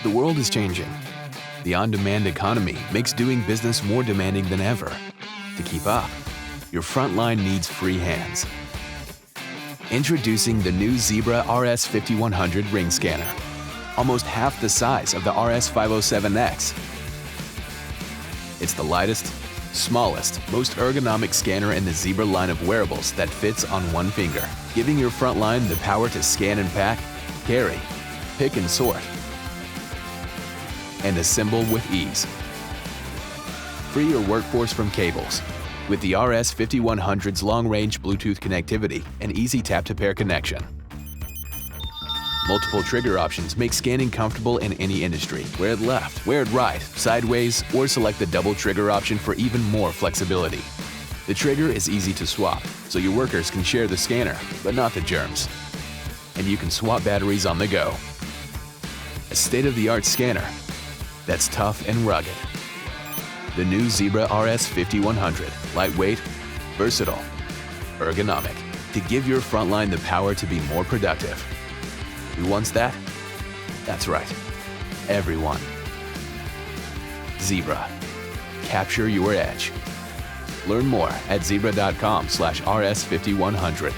The world is changing. The on-demand economy makes doing business more demanding than ever. To keep up, your frontline needs free hands. Introducing the new Zebra RS5100 ring scanner, almost half the size of the RS507X. It's the lightest, smallest, most ergonomic scanner in the Zebra line of wearables that fits on one finger, giving your frontline the power to scan and pack, carry, pick and sort, and assemble with ease. Free your workforce from cables with the RS5100's long-range Bluetooth connectivity and easy tap-to-pair connection. Multiple trigger options make scanning comfortable in any industry. Wear it left, wear it right, sideways, or select the double trigger option for even more flexibility. The trigger is easy to swap, so your workers can share the scanner, but not the germs. And you can swap batteries on the go. A state-of-the-art scanner that's tough and rugged. The new Zebra RS5100, lightweight, versatile, ergonomic, to give your frontline the power to be more productive. Who wants that? That's right, everyone. Zebra, capture your edge. Learn more at zebra.com/RS5100.